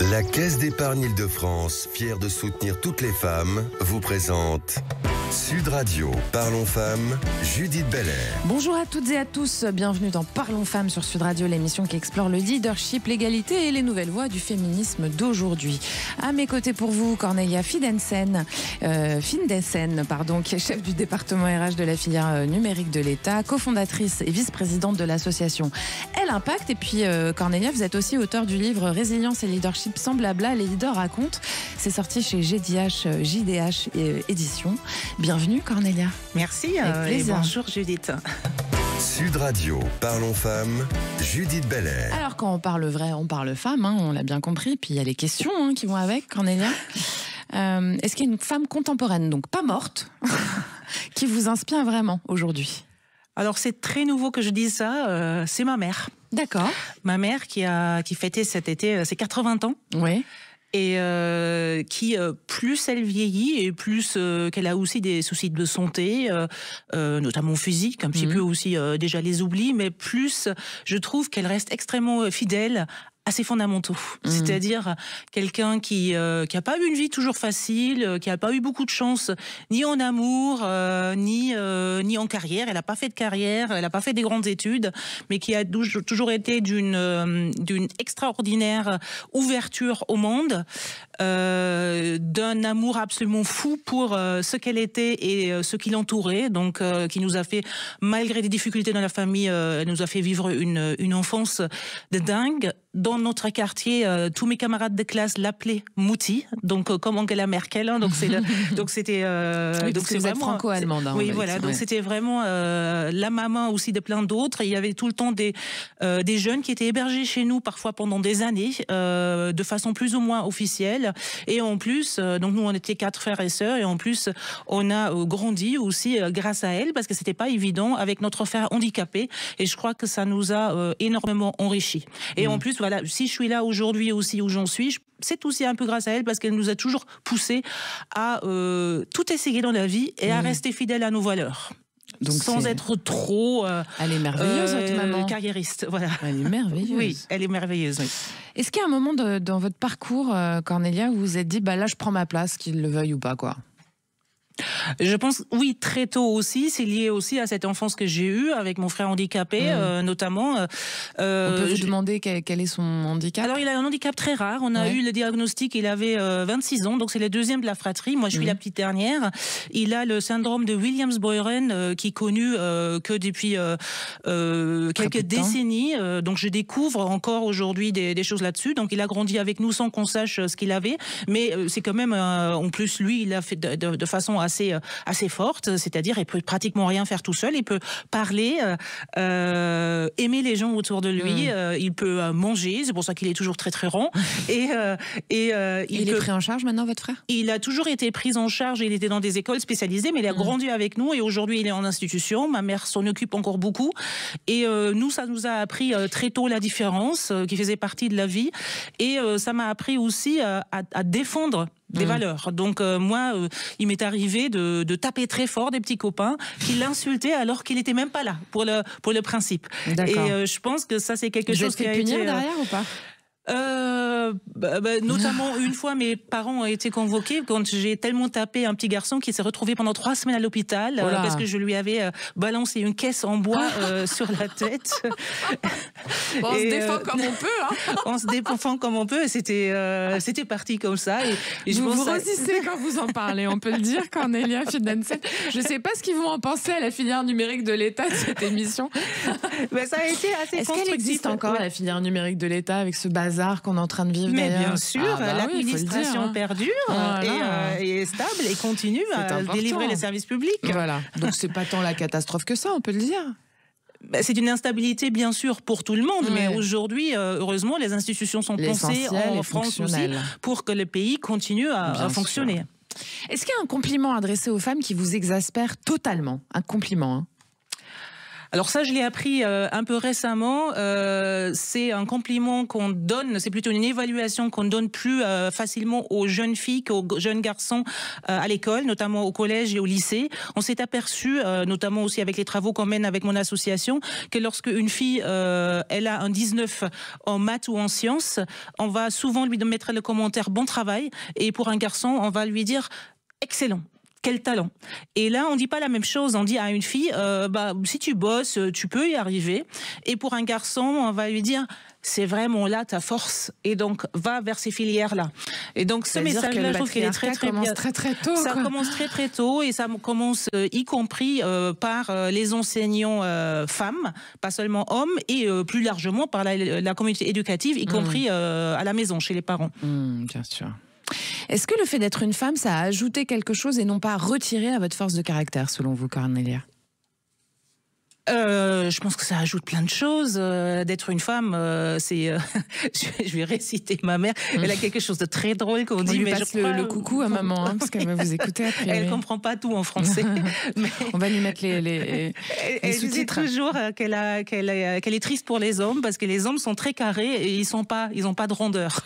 La Caisse d'épargne Île-de-France, fière de soutenir toutes les femmes, vous présente Sud Radio. Parlons femmes, Judith Belair. Bonjour à toutes et à tous, bienvenue dans Parlons femmes sur Sud Radio, l'émission qui explore le leadership, l'égalité et les nouvelles voies du féminisme d'aujourd'hui. À mes côtés pour vous, Cornelia Findessen, qui est chef du département RH de la filière numérique de l'État, cofondatrice et vice-présidente de l'association Elle Impact. Et puis Cornelia, vous êtes aussi auteur du livre Résilience et leadership sans blabla, les leaders racontent. C'est sorti chez JDH Éditions. Bienvenue Cornelia. Merci et bonjour Judith. Sud Radio, Parlons femmes, Judith Belair. Alors quand on parle vrai, on parle femme, on l'a bien compris. Puis il y a les questions qui vont avec, Cornelia. Est-ce qu'il y a une femme contemporaine, donc pas morte, qui vous inspire vraiment aujourd'hui? Alors c'est très nouveau que je dise ça, c'est ma mère. D'accord. Ma mère qui fêtait cet été ses 80 ans. Oui. Et qui, plus elle vieillit et plus qu'elle a aussi des soucis de santé, notamment physique, un petit peu aussi déjà les oublis, mais plus je trouve qu'elle reste extrêmement fidèle à ses fondamentaux. C'est-à-dire quelqu'un qui a pas eu une vie toujours facile, qui a pas eu beaucoup de chance, ni en amour, ni en carrière. Elle a pas fait de carrière, elle a pas fait des grandes études, mais qui a toujours été d'une extraordinaire ouverture au monde, d'un amour absolument fou pour ce qu'elle était et ce qui l'entourait, donc qui nous a fait, malgré des difficultés dans la famille, nous a fait vivre une enfance de dingue. Dans notre quartier, tous mes camarades de classe l'appelaient Mouti, donc comme Angela Merkel. Donc c'était donc c'est vraiment franco-allemande. Oui, voilà. Donc c'était vraiment la maman aussi de plein d'autres. Il y avait tout le temps des jeunes qui étaient hébergés chez nous, parfois pendant des années, de façon plus ou moins officielle. Et en plus, donc nous on était 4 frères et sœurs, et en plus on a grandi aussi grâce à elle, parce que c'était pas évident avec notre frère handicapé. Et je crois que ça nous a énormément enrichis. Et en plus, voilà, si je suis là aujourd'hui aussi où j'en suis, c'est aussi un peu grâce à elle, parce qu'elle nous a toujours poussé à tout essayer dans la vie et à rester fidèle à nos valeurs. Donc sans être trop elle est merveilleuse, votre maman. Carriériste. Voilà. Elle est merveilleuse. Oui, elle est merveilleuse. Oui. Est-ce qu'il y a un moment dans votre parcours, Cornelia, où vous vous êtes dit, là, je prends ma place, qu'il le veuille ou pas, quoi? Je pense, oui, très tôt aussi. C'est lié aussi à cette enfance que j'ai eue avec mon frère handicapé, notamment. On peut vous demander quel est son handicap? Alors, il a un handicap très rare. On a eu le diagnostic, il avait 26 ans, donc c'est le deuxième de la fratrie. Moi, je suis la petite dernière. Il a le syndrome de Williams-Boyren, qui est connu que depuis quelques décennies. Donc, je découvre encore aujourd'hui des choses là-dessus. Donc, il a grandi avec nous sans qu'on sache ce qu'il avait. Mais c'est quand même, en plus, lui, il a fait de façon assez forte, c'est-à-dire il peut pratiquement rien faire tout seul, il peut parler, aimer les gens autour de lui, il peut manger, c'est pour ça qu'il est toujours très très rond. Il est pris en charge maintenant, votre frère? Il a toujours été pris en charge, il était dans des écoles spécialisées, mais il a grandi avec nous et aujourd'hui il est en institution. Ma mère s'en occupe encore beaucoup et nous, ça nous a appris très tôt la différence qui faisait partie de la vie, et ça m'a appris aussi à défendre des valeurs. Donc moi, il m'est arrivé de taper très fort des petits copains qui l'insultaient alors qu'il n'était même pas là pour le principe. Et je pense que ça, c'est quelque chose qui a été... Vous êtes fait punir derrière ou pas? Notamment une fois, mes parents ont été convoqués quand j'ai tellement tapé un petit garçon qui s'est retrouvé pendant 3 semaines à l'hôpital parce que je lui avais balancé une caisse en bois sur la tête. On se défend comme on peut, hein. On se défend comme on peut, et c'était parti comme ça. Et vous résistez quand vous en parlez, on peut le dire, Cornelia Findessen. Je ne sais pas ce qu'ils vont en penser à la filière numérique de l'État de cette émission. Ça a été assez Est-ce qu'elle existe encore, la filière numérique de l'État, avec ce bazar qu'on est en train de vivre? Mais bien sûr, l'administration perdure et est stable et continue à délivrer les services publics. Voilà. Donc c'est pas tant la catastrophe que ça, on peut le dire. C'est une instabilité, bien sûr, pour tout le monde, mais aujourd'hui, heureusement, les institutions sont pensées en France aussi pour que le pays continue à fonctionner. Est-ce qu'il y a un compliment adressé aux femmes qui vous exaspère totalement? Un compliment, hein? Alors ça, je l'ai appris un peu récemment. C'est un compliment qu'on donne, c'est plutôt une évaluation qu'on donne plus facilement aux jeunes filles qu'aux jeunes garçons à l'école, notamment au collège et au lycée. On s'est aperçu, notamment aussi avec les travaux qu'on mène avec mon association, que lorsque une fille elle a un 19 en maths ou en sciences, on va souvent lui mettre le commentaire bon travail, et pour un garçon, on va lui dire excellent. Quel talent. Et là, on dit pas la même chose. On dit à une fille, si tu bosses, tu peux y arriver. Et pour un garçon, on va lui dire, c'est vraiment là ta force. Et donc, va vers ces filières-là. Et donc, ce message-là, je trouve qu'il est très tôt. Ça commence très tôt, et ça commence y compris par les enseignants femmes, pas seulement hommes, et plus largement par la communauté éducative, y compris à la maison, chez les parents. Bien sûr. Est-ce que le fait d'être une femme, ça a ajouté quelque chose et non pas retiré à votre force de caractère, selon vous, Cornelia ? Je pense que ça ajoute plein de choses. D'être une femme, c'est. Je vais réciter ma mère. Elle a quelque chose de très drôle qu'on dit. On lui passe le coucou à maman, parce qu'elle va vous écouter après. Elle comprend pas tout en français. Mais on va lui mettre les elle sous-titres. dit toujours qu'elle est triste pour les hommes, parce que les hommes sont très carrés et ils ont pas de rondeur.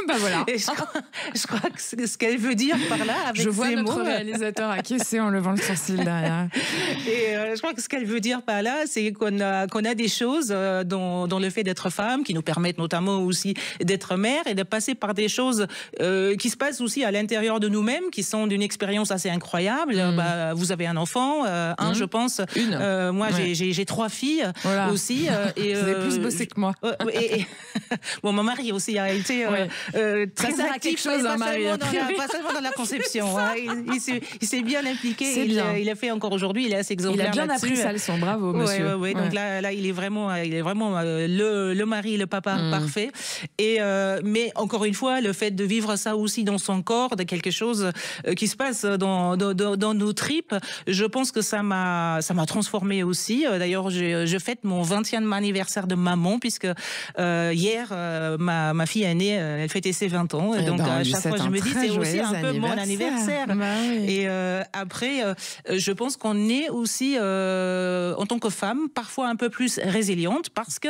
Bah voilà. Et je crois que c'est ce qu'elle veut dire par là, avec je vois ces notre mots. réalisateur acquiescer en levant le sourcil derrière. Et je crois que ce qu'elle veut dire par là, c'est qu'on a des choses dans le fait d'être femme qui nous permettent notamment aussi d'être mère, et de passer par des choses qui se passent aussi à l'intérieur de nous-mêmes, qui sont d'une expérience assez incroyable. Vous avez un enfant, je pense. Moi, j'ai 3 filles aussi. Et vous avez plus bossé que moi. Bon, mon mari aussi a été très ça sert à quelque chose, pas seulement dans la conception. Il s'est bien impliqué. Il a fait encore aujourd'hui. Il est assez exemplaire. Il a bien appris sa leçon. Bravo, monsieur. Ouais. Donc là, il est vraiment le mari, le papa parfait. Et mais encore une fois, le fait de vivre ça aussi dans son corps, de quelque chose qui se passe dans nos tripes, je pense que ça m'a transformée aussi. D'ailleurs, je fête mon 20e anniversaire de maman, puisque hier, ma fille aînée, elle fêtait ses 20 ans. Et donc, à chaque fois, je me dis, c'est aussi un peu mon anniversaire. Et après, je pense qu'on est aussi, en tant que femme, parfois un peu plus résiliente, parce que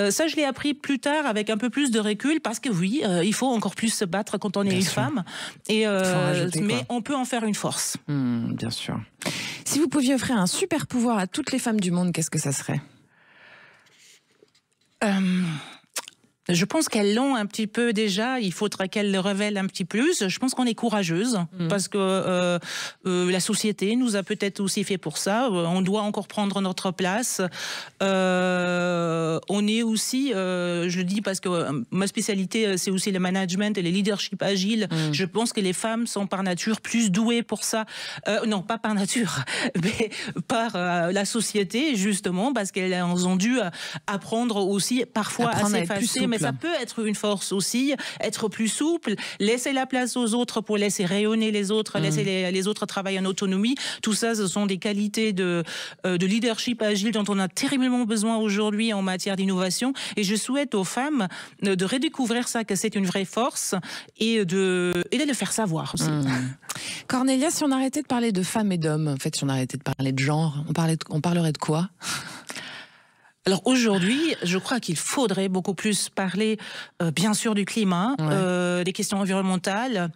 ça, je l'ai appris plus tard avec un peu plus de recul, parce que oui, il faut encore plus se battre quand on est une femme. Et, mais on peut en faire une force. Bien sûr. Si vous pouviez offrir un super pouvoir à toutes les femmes du monde, qu'est-ce que ça serait ? Je pense qu'elles l'ont un petit peu déjà. Il faudrait qu'elles le révèlent un petit plus. Je pense qu'on est courageuse parce que la société nous a peut-être aussi fait pour ça. On doit encore prendre notre place. On est aussi, je le dis parce que ma spécialité, c'est aussi le management et le leadership agile. Je pense que les femmes sont par nature plus douées pour ça. Non, pas par nature, mais par la société, justement, parce qu'elles ont dû apprendre aussi parfois à s'effacer. Mais ça peut être une force aussi, être plus souple, laisser la place aux autres pour laisser rayonner les autres, laisser les autres travailler en autonomie. Tout ça, ce sont des qualités de leadership agile dont on a terriblement besoin aujourd'hui en matière d'innovation. Et je souhaite aux femmes de redécouvrir ça, que c'est une vraie force, et de le faire savoir aussi. Cornelia, si on arrêtait de parler de femmes et d'hommes, en fait, si on arrêtait de parler de genre, on parlerait de quoi ? Alors aujourd'hui, je crois qu'il faudrait beaucoup plus parler, bien sûr, du climat, des questions environnementales,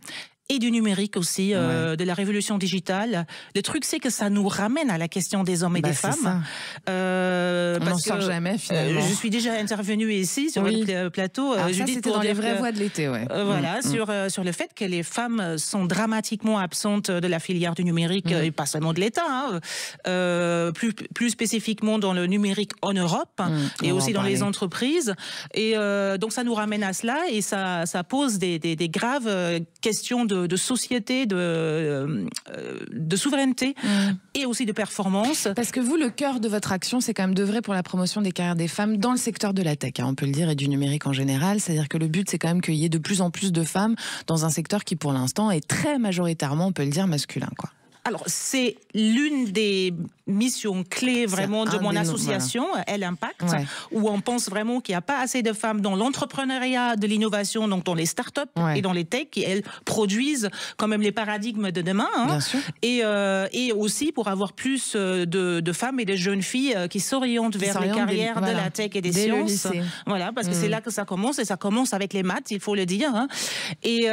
et du numérique aussi, de la révolution digitale. Le truc, c'est que ça nous ramène à la question des hommes et des femmes. On n'en sort jamais, finalement. Je suis déjà intervenue ici, sur le plateau. Alors ça, c'était dans les vraies voix de l'été, voilà, sur le fait que les femmes sont dramatiquement absentes de la filière du numérique, et pas seulement de l'État, plus spécifiquement dans le numérique en Europe, et aussi dans les entreprises. Et donc, ça nous ramène à cela, et ça pose des graves questions de société, de souveraineté, et aussi de performance. Parce que vous, le cœur de votre action, c'est quand même d'œuvrer pour la promotion des carrières des femmes dans le secteur de la tech, on peut le dire, et du numérique en général. C'est-à-dire que le but, c'est quand même qu'il y ait de plus en plus de femmes dans un secteur qui, pour l'instant, est très majoritairement, on peut le dire, masculin, quoi. Alors, c'est l'une des missions clés vraiment de mon association, Elle Impact, où on pense vraiment qu'il n'y a pas assez de femmes dans l'entrepreneuriat, de l'innovation, donc dans les startups et dans les techs, qui elles produisent quand même les paradigmes de demain. Hein, et aussi pour avoir plus de femmes et de jeunes filles qui s'orientent vers les carrières de la tech et des sciences. Voilà, parce que c'est là que ça commence, et ça commence avec les maths, il faut le dire. Hein. Et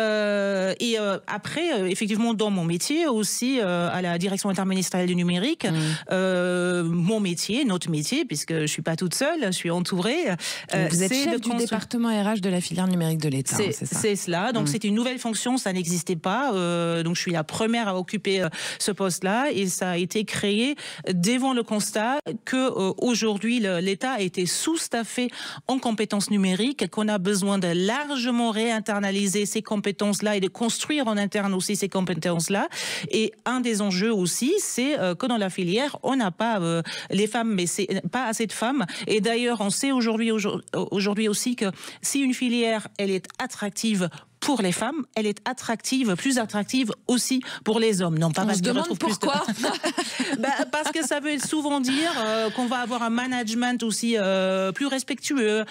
après, effectivement, dans mon métier aussi, à la direction interministérielle du numérique, mon métier, notre métier, puisque je ne suis pas toute seule, je suis entourée. Vous êtes chef du département RH de la filière numérique de l'État. C'est cela. Donc c'est une nouvelle fonction, ça n'existait pas. Donc je suis la première à occuper ce poste-là, et ça a été créé devant le constat que aujourd'hui l'État a été sous-staffé en compétences numériques, qu'on a besoin de largement réinternaliser ces compétences-là et de construire en interne aussi ces compétences-là. Et un des enjeux aussi, c'est que dans la filière, on n'a pas les femmes, mais c'est pas assez de femmes. Et d'ailleurs, on sait aujourd'hui aussi que si une filière, elle est attractive pour les femmes, elle est plus attractive aussi pour les hommes. Non, pas on se demande pourquoi. Parce que ça veut souvent dire qu'on va avoir un management aussi plus respectueux,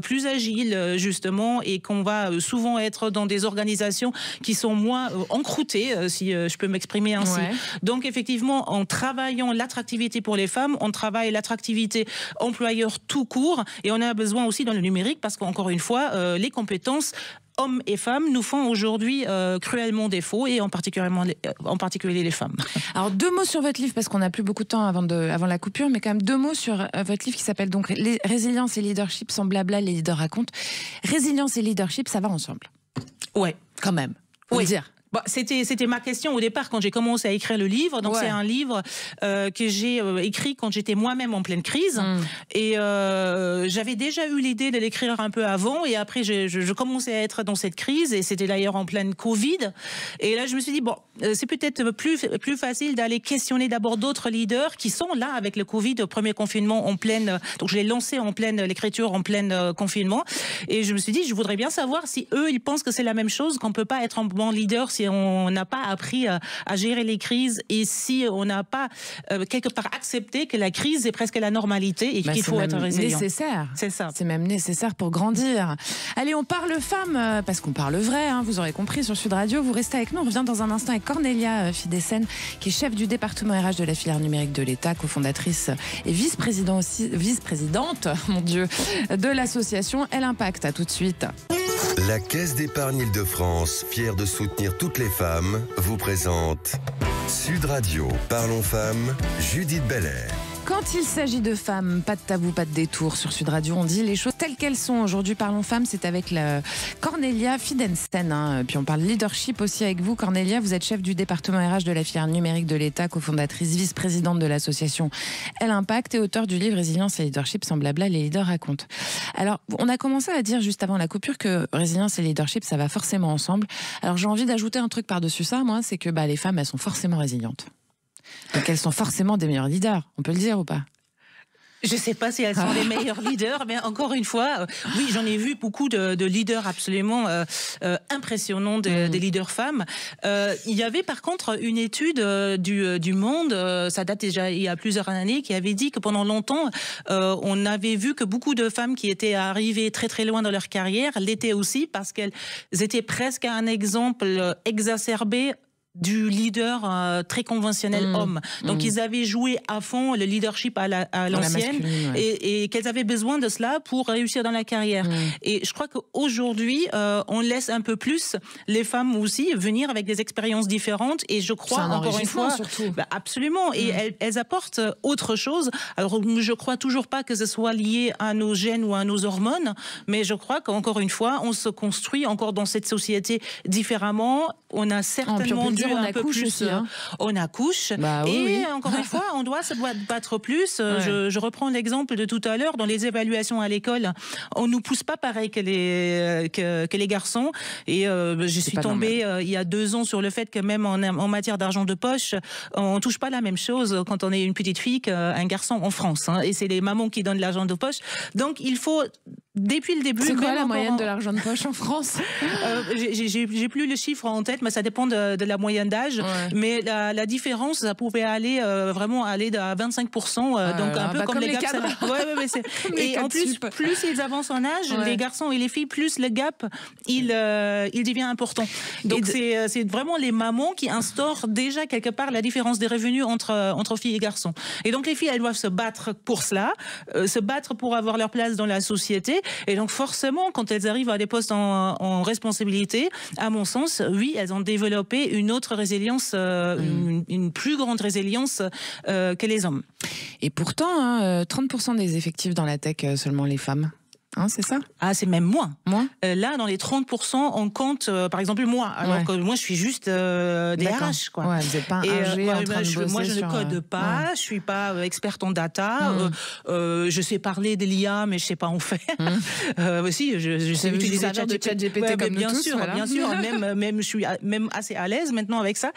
plus agile justement, et qu'on va souvent être dans des organisations qui sont moins encroûtées, si je peux m'exprimer ainsi. Donc effectivement, en travaillant l'attractivité pour les femmes, on travaille l'attractivité employeur tout court, et on a besoin aussi dans le numérique, parce qu'encore une fois, les compétences hommes et femmes nous font aujourd'hui cruellement défaut, et en particulier les femmes. Alors 2 mots sur votre livre, parce qu'on n'a plus beaucoup de temps avant la coupure, mais quand même 2 mots sur votre livre qui s'appelle donc Résilience et leadership sans blabla, les leaders racontent. Résilience et leadership, ça va ensemble. Ouais, quand même. Faut le dire. Bon, c'était ma question au départ quand j'ai commencé à écrire le livre. Donc c'est un livre que j'ai écrit quand j'étais moi-même en pleine crise. Et j'avais déjà eu l'idée de l'écrire un peu avant. Et après, je commençais à être dans cette crise. Et c'était d'ailleurs en pleine Covid. Et là, je me suis dit, bon, c'est peut-être plus facile d'aller questionner d'abord d'autres leaders qui sont là avec le Covid, au premier confinement en pleine... Donc je l'ai lancé en pleine l'écriture, en pleine confinement. Et je me suis dit, je voudrais bien savoir si eux, ils pensent que c'est la même chose, qu'on peut pas être un bon leader si on n'a pas appris à gérer les crises, et si on n'a pas quelque part accepté que la crise est presque la normalité et qu'il faut être résilient. C'est nécessaire. C'est ça. C'est même nécessaire pour grandir. Allez, on parle femmes, parce qu'on parle vrai, hein, vous aurez compris sur Sud Radio. Vous restez avec nous, on revient dans un instant avec Cornelia Fidesen, qui est chef du département RH de la filière numérique de l'État, cofondatrice et vice-présidente, mon Dieu, de l'association Elle Impact. À tout de suite. La Caisse d'épargne Île-de-France, fière de soutenir toutes les femmes, vous présente Sud Radio. Parlons femmes, Judith Belair. Quand il s'agit de femmes, pas de tabou, pas de détour sur Sud Radio, on dit les choses telles qu'elles sont. Aujourd'hui, Parlons femmes, c'est avec Cornelia Fidesen. Hein. Puis on parle leadership aussi avec vous. Cornelia, vous êtes chef du département RH de la filière numérique de l'État, cofondatrice, vice-présidente de l'association Elle Impact et auteur du livre Résilience et leadership sans blabla, les leaders racontent. Alors, on a commencé à dire juste avant la coupure que résilience et leadership, ça va forcément ensemble. Alors, j'ai envie d'ajouter un truc par-dessus ça, moi, c'est que les femmes, elles sont forcément résilientes. Donc elles sont forcément des meilleurs leaders, on peut le dire ou pas? Je ne sais pas si elles sont les meilleures leaders, mais encore une fois, oui, j'en ai vu beaucoup de leaders absolument impressionnants, des leaders femmes. Il y avait par contre une étude du Monde, ça date déjà il y a plusieurs années, qui avait dit que pendant longtemps, on avait vu que beaucoup de femmes qui étaient arrivées très très loin dans leur carrière l'étaient aussi parce qu'elles étaient presque un exemple exacerbé du leader très conventionnel homme. Donc ils avaient joué à fond le leadership à l'ancienne et qu'elles avaient besoin de cela pour réussir dans la carrière. Et je crois qu'aujourd'hui, on laisse un peu plus les femmes aussi venir avec des expériences différentes, et je crois encore une fois, absolument, et elles apportent autre chose. Alors je crois toujours pas que ce soit lié à nos gènes ou à nos hormones, mais je crois qu'encore une fois, on se construit encore dans cette société différemment. On a certainement dû un peu plus aussi, hein. On accouche et encore une fois on doit se battre plus. Je reprends l'exemple de tout à l'heure, dans les évaluations à l'école, on nous pousse pas pareil que les garçons, et je suis tombée il y a 2 ans sur le fait que même en matière d'argent de poche, on touche pas la même chose quand on est une petite fille qu'un garçon en France, hein, et c'est les mamans qui donnent l'argent de poche. Donc il faut depuis le début. C'est quoi la moyenne de l'argent de poche en France? J'ai plus le chiffre en tête, mais ça dépend de la moyenne d'âge. Ouais. Mais la différence, ça pouvait aller vraiment aller à 25%, donc un peu comme les gaps. Et en plus ils avancent en âge, les garçons et les filles, plus le gap, il devient important. Donc c'est vraiment les mamans qui instaurent déjà quelque part la différence des revenus entre filles et garçons. Et donc les filles, elles doivent se battre pour cela, se battre pour avoir leur place dans la société. Et donc forcément, quand elles arrivent à des postes en responsabilité, à mon sens, oui, elles ont développé une autre résilience, une plus grande résilience que les hommes. Et pourtant, 30% des effectifs dans la tech, seulement les femmes. Hein, c'est ça? Ah, c'est même moins. Là, dans les 30%, on compte, par exemple, moi. Alors que moi, je suis juste DRH, quoi. Ouais, vous n'êtes pas un ingé en train de bosser moi, je ne code pas, je suis pas experte en data. Je sais parler de l'IA, mais je sais pas en faire. Si, je sais utiliser de ChatGPT comme bien nous tous. Sûr, voilà. Bien sûr. Même, je suis même assez à l'aise maintenant avec ça.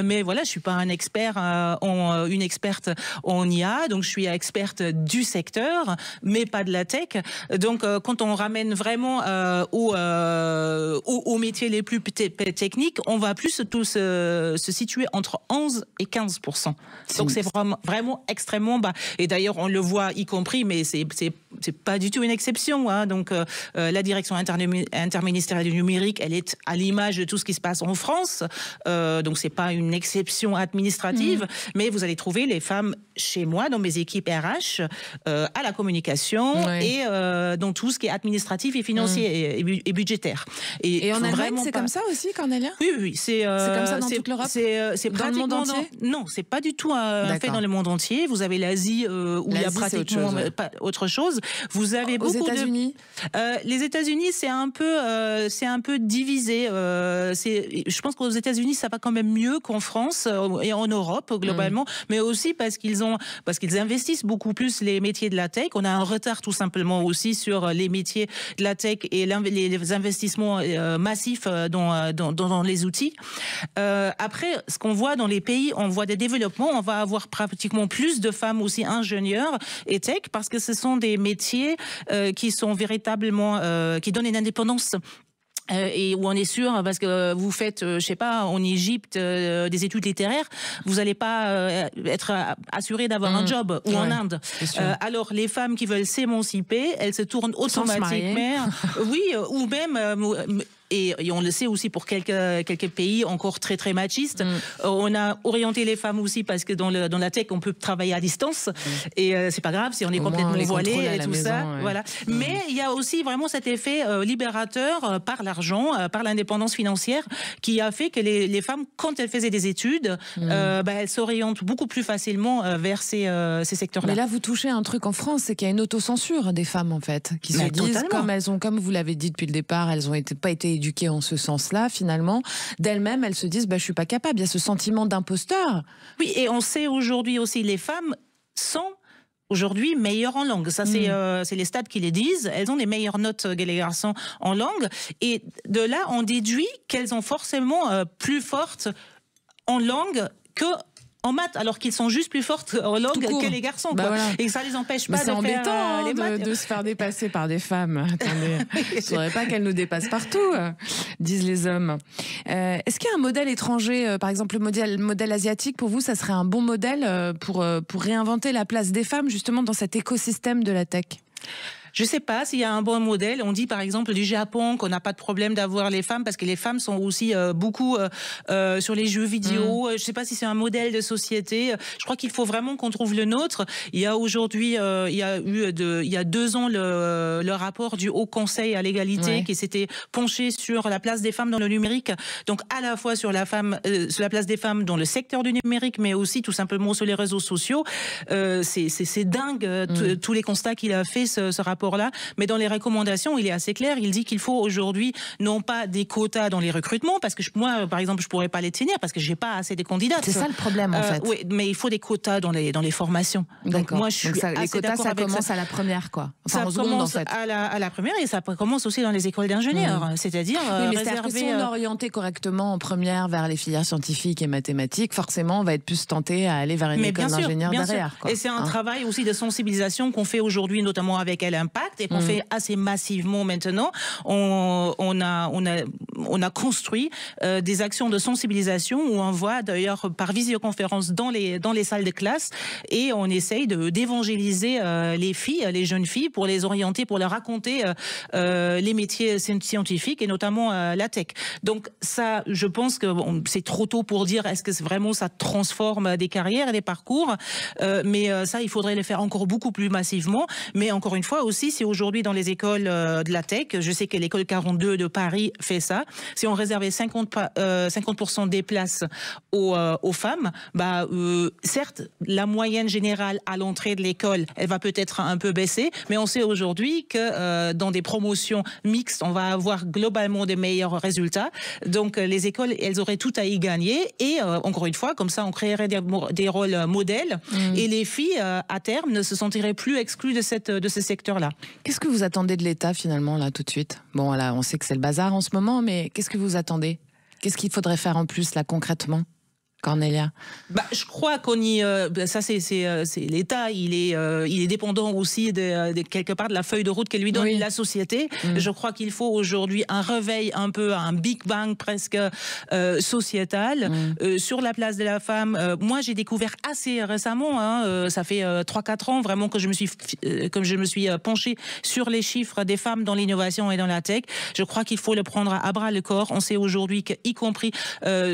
Mais voilà, je suis pas un expert, une experte en IA. Donc, je suis experte du secteur, mais pas de la tech. Donc, quand on ramène vraiment aux métiers les plus techniques, on va plus tous se situer entre 11 et 15%. Donc, c'est vraiment extrêmement bas. Et d'ailleurs, on le voit y compris, mais c'est pas du tout une exception. Hein. Donc, la direction interministérielle du numérique, elle est à l'image de tout ce qui se passe en France. Donc, c'est pas une exception administrative, mais vous allez trouver les femmes chez moi, dans mes équipes RH, à la communication et dans tout ce qui est administratif et financier et budgétaire. Et en Allemagne, c'est comme ça aussi, Cornelia? Oui. C'est comme ça dans toute l'Europe? C'est dans le monde entier? Non, c'est pas du tout fait dans le monde entier. Vous avez l'Asie où il y a pratiquement autre chose. Vous avez beaucoup aux États-Unis? Les États-Unis, c'est un peu divisé. Je pense qu'aux États-Unis, ça va quand même mieux qu'en France et en Europe globalement, mais aussi parce qu'ils investissent beaucoup plus les métiers de la tech. On a un retard tout simplement aussi sur les métiers de la tech et les investissements massifs dans les outils. Après, ce qu'on voit dans les pays, on voit des développements. On va avoir pratiquement plus de femmes aussi ingénieurs et tech parce que ce sont des métiers qui sont véritablement qui donnent une indépendance. Et où on est sûr, parce que vous faites, je sais pas, en Égypte, des études littéraires, vous n'allez pas être assuré d'avoir un job, ou en Inde. Alors, les femmes qui veulent s'émanciper, elles se tournent automatiquement, ou même... Et on le sait aussi pour quelques pays encore très très machistes. On a orienté les femmes aussi parce que dans la tech on peut travailler à distance et c'est pas grave si on est complètement voilé et tout ça. Voilà. Mais il y a aussi vraiment cet effet libérateur par l'argent, par l'indépendance financière, qui a fait que les femmes, quand elles faisaient des études, elles s'orientent beaucoup plus facilement vers ces secteurs-là. Mais là, vous touchez un truc en France, c'est qu'il y a une autocensure des femmes en fait, qui se disent comme vous l'avez dit depuis le départ, elles ont pas été éduquées en ce sens-là, finalement, d'elles-mêmes, elles se disent je suis pas capable. Il y a ce sentiment d'imposteur. Oui, et on sait aujourd'hui aussi, les femmes sont aujourd'hui meilleures en langue. Ça, c'est les stats qui les disent. Elles ont des meilleures notes que les garçons en langue. Et de là, on déduit qu'elles sont forcément plus fortes en langue que en maths, alors qu'ils sont juste plus fortes en langue que les garçons. Voilà. Et ça les empêche pas de faire les maths. De se faire dépasser par des femmes. Attendez, je ne faudrait pas qu'elles nous dépassent partout, disent les hommes. Est-ce qu'il y a un modèle étranger, par exemple le modèle asiatique, pour vous, ça serait un bon modèle pour réinventer la place des femmes, justement, dans cet écosystème de la tech ? Je ne sais pas s'il y a un bon modèle. On dit par exemple du Japon qu'on n'a pas de problème d'avoir les femmes parce que les femmes sont aussi beaucoup sur les jeux vidéo. Je ne sais pas si c'est un modèle de société. Je crois qu'il faut vraiment qu'on trouve le nôtre. Il y a aujourd'hui, il y a 2 ans le rapport du Haut Conseil à l'égalité qui s'était penché sur la place des femmes dans le numérique. Donc à la fois sur la place des femmes dans le secteur du numérique, mais aussi tout simplement sur les réseaux sociaux. C'est dingue tous les constats qu'il a fait ce rapport. Là, mais dans les recommandations, il est assez clair. Il dit qu'il faut aujourd'hui non pas des quotas dans les recrutements, parce que moi, par exemple, je pourrais pas les tenir parce que j'ai pas assez de candidates. C'est ça le problème, en fait. Oui, mais il faut des quotas dans les formations. Donc moi, je suis les quotas, ça commence à la première, quoi. Enfin, ça commence à la première et ça commence aussi dans les écoles d'ingénieurs. C'est-à-dire que si on est orienté correctement en première vers les filières scientifiques et mathématiques, forcément, on va être plus tenté à aller vers une école d'ingénieurs derrière. Et c'est un travail aussi de sensibilisation qu'on fait aujourd'hui, notamment avec LM+, impact et qu'on fait assez massivement maintenant. On a construit des actions de sensibilisation où on voit d'ailleurs par visioconférence dans les salles de classe et on essaye d'évangéliser les filles, les jeunes filles pour les orienter, pour leur raconter les métiers scientifiques et notamment la tech. Donc ça, je pense que c'est trop tôt pour dire est-ce que vraiment ça transforme des carrières et des parcours, mais ça, il faudrait le faire encore beaucoup plus massivement. Mais encore une fois aussi, si aujourd'hui dans les écoles de la tech, je sais que l'école 42 de Paris fait ça, si on réservait 50% des places aux femmes, certes, la moyenne générale à l'entrée de l'école, elle va peut-être un peu baisser, mais on sait aujourd'hui que dans des promotions mixtes, on va avoir globalement des meilleurs résultats. Donc les écoles, elles auraient tout à y gagner et encore une fois, comme ça, on créerait des rôles modèles et les filles, à terme, ne se sentiraient plus exclues de ce secteur-là. Qu'est-ce que vous attendez de l'État finalement, là, tout de suite? Bon, là, on sait que c'est le bazar en ce moment, mais qu'est-ce que vous attendez? Qu'est-ce qu'il faudrait faire en plus, là, concrètement? Cornélia? Je crois qu'on y... ça, c'est l'État. Il est dépendant aussi quelque part de la feuille de route que lui donne la société. Je crois qu'il faut aujourd'hui un réveil un peu, un Big Bang presque sociétal sur la place de la femme. Moi, j'ai découvert assez récemment, ça fait 3-4 ans vraiment que je me suis penchée sur les chiffres des femmes dans l'innovation et dans la tech. Je crois qu'il faut le prendre à bras le corps. On sait aujourd'hui qu'y compris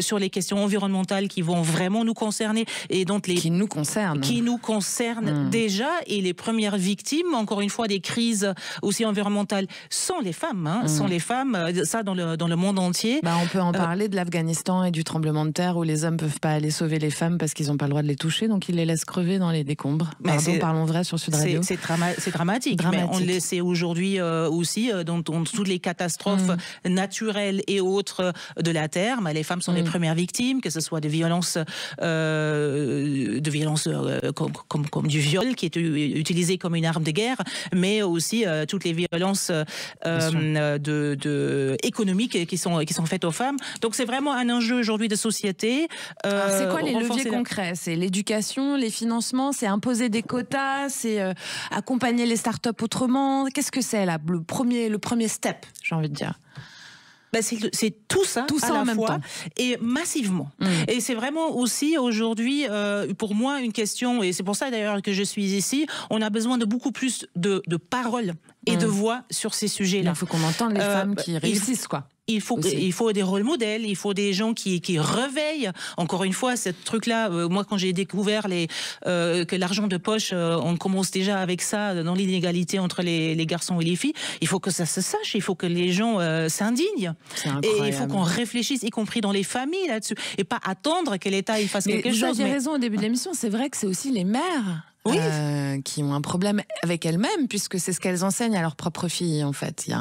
sur les questions environnementales qui vont vraiment nous concerner et donc qui nous concernent déjà, et les premières victimes, encore une fois, des crises aussi environnementales sont les femmes, sont les femmes, ça dans le monde entier. On peut en parler de l'Afghanistan et du tremblement de terre où les hommes peuvent pas aller sauver les femmes parce qu'ils n'ont pas le droit de les toucher, donc ils les laissent crever dans les décombres. Parlons vrai sur Sud Radio. C'est dramatique, mais on le sait aujourd'hui aussi dans toutes les catastrophes naturelles et autres de la Terre, les femmes sont les premières victimes, que ce soit de violences comme du viol qui est utilisé comme une arme de guerre, mais aussi toutes les violences économiques qui sont faites aux femmes. Donc c'est vraiment un enjeu aujourd'hui de société. C'est quoi les leviers concrets? C'est l'éducation, les financements, c'est imposer des quotas, c'est accompagner les startups autrement. Qu'est-ce que c'est là, le premier step, j'ai envie de dire? C'est tout ça à la fois et massivement. Et c'est vraiment aussi aujourd'hui, pour moi, une question, et c'est pour ça d'ailleurs que je suis ici, on a besoin de beaucoup plus de paroles et de voix sur ces sujets-là. Il faut qu'on entende les femmes qui réussissent, quoi. Il faut des rôles modèles, il faut des gens qui réveillent. Encore une fois, ce truc-là, moi quand j'ai découvert que l'argent de poche, on commence déjà avec ça dans l'inégalité entre les garçons et les filles, il faut que ça se sache, il faut que les gens s'indignent. Et il faut qu'on réfléchisse, y compris dans les familles là-dessus, et pas attendre que l'État fasse quelque chose. Vous avez raison au début de l'émission, c'est vrai que c'est aussi les mères qui ont un problème avec elles-mêmes, puisque c'est ce qu'elles enseignent à leurs propres filles, en fait. Il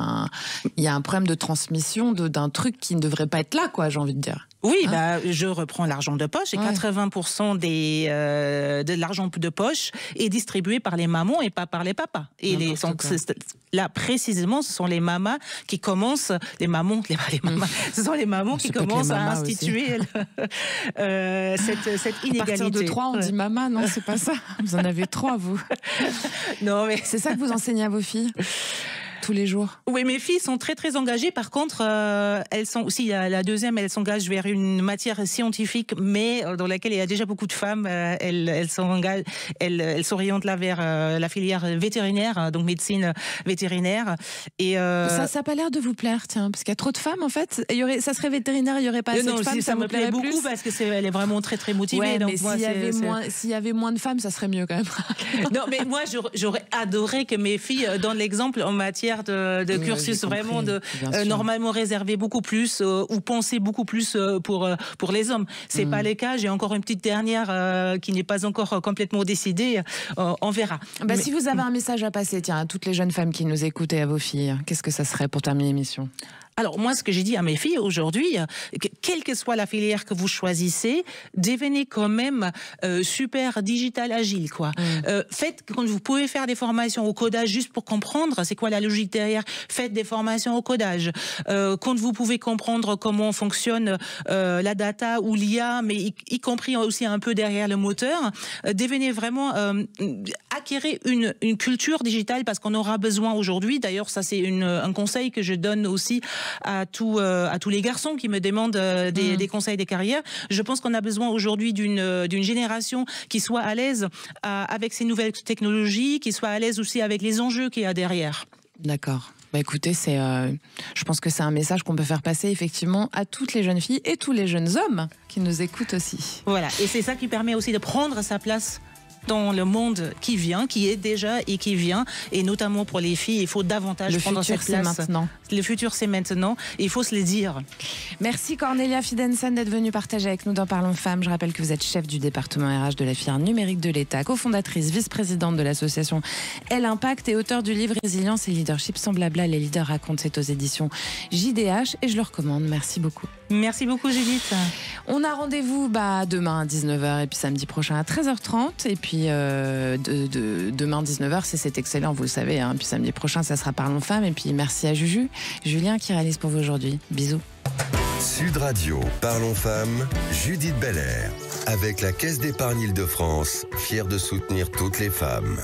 y a un problème de transmission d'un truc qui ne devrait pas être là, quoi, j'ai envie de dire. Oui, je reprends l'argent de poche et 80% de l'argent de poche est distribué par les mamans et pas par les papas. Et là, précisément, ce sont les mamas qui commencent, ce sont les mamans qui commencent à instituer cette inégalité. À partir de 3, on dit maman, non, c'est pas ça. Vous en avez 3, vous. Non, mais c'est ça que vous enseignez à vos filles tous les jours? Oui, mes filles sont très très engagées. Par contre, elles sont aussi, la deuxième, elle s'engage vers une matière scientifique, mais dans laquelle il y a déjà beaucoup de femmes. Elle s'oriente là vers la filière vétérinaire, donc médecine vétérinaire. Et ça n'a pas l'air de vous plaire, tiens, parce qu'il y a trop de femmes en fait. Ça serait vétérinaire, il n'y aurait pas assez de femmes. Ça me plaît beaucoup parce que elle est vraiment très très motivée. Ouais, donc mais s'il y avait moins de femmes, ça serait mieux quand même. Non, mais moi j'aurais adoré que mes filles donnent l'exemple en matière de cursus vraiment normalement réservé beaucoup plus ou pensé beaucoup plus pour les hommes. C'est pas le cas. J'ai encore une petite dernière qui n'est pas encore complètement décidée. On verra. Si vous avez un message à passer, tiens, à toutes les jeunes femmes qui nous écoutent et à vos filles, qu'est-ce que ça serait pour terminer l'émission? Alors moi, ce que j'ai dit à mes filles aujourd'hui, quelle que soit la filière que vous choisissez, devenez quand même super digital agile, quoi. Faites, quand vous pouvez faire des formations au codage juste pour comprendre c'est quoi la logique derrière, faites des formations au codage. Quand vous pouvez comprendre comment fonctionne la data ou l'IA, mais y compris aussi un peu derrière le moteur, devenez vraiment acquérir une culture digitale parce qu'on aura besoin aujourd'hui. D'ailleurs, ça c'est un conseil que je donne aussi à tous les garçons qui me demandent des conseils des carrières. Je pense qu'on a besoin aujourd'hui d'une génération qui soit à l'aise avec ces nouvelles technologies, qui soit à l'aise aussi avec les enjeux qu'il y a derrière. D'accord. Bah écoutez, je pense que c'est un message qu'on peut faire passer effectivement à toutes les jeunes filles et tous les jeunes hommes qui nous écoutent aussi. Voilà, et c'est ça qui permet aussi de prendre sa place dans le monde qui vient, qui est déjà et qui vient, et notamment pour les filles, il faut davantage prendre cette place. Le futur, c'est maintenant. Le futur, c'est maintenant, et il faut se le dire. Merci Cornelia Fidensen d'être venue partager avec nous dans Parlons Femmes. Je rappelle que vous êtes chef du département RH de la filière numérique de l'État, cofondatrice, vice-présidente de l'association Elle Impact et auteur du livre Résilience et Leadership sans blabla, les leaders racontent. C'est aux éditions JDH et je le recommande. Merci beaucoup. Merci beaucoup Judith. On a rendez-vous demain à 19h et puis samedi prochain à 13h30 et puis demain 19h c'est excellent, vous le savez, hein. Puis samedi prochain ça sera Parlons Femmes et puis merci à Julien qui réalise pour vous aujourd'hui. Bisous. Sud Radio, Parlons Femmes, Judith Belair. Avec la Caisse d'épargne Île-de-France, fière de soutenir toutes les femmes.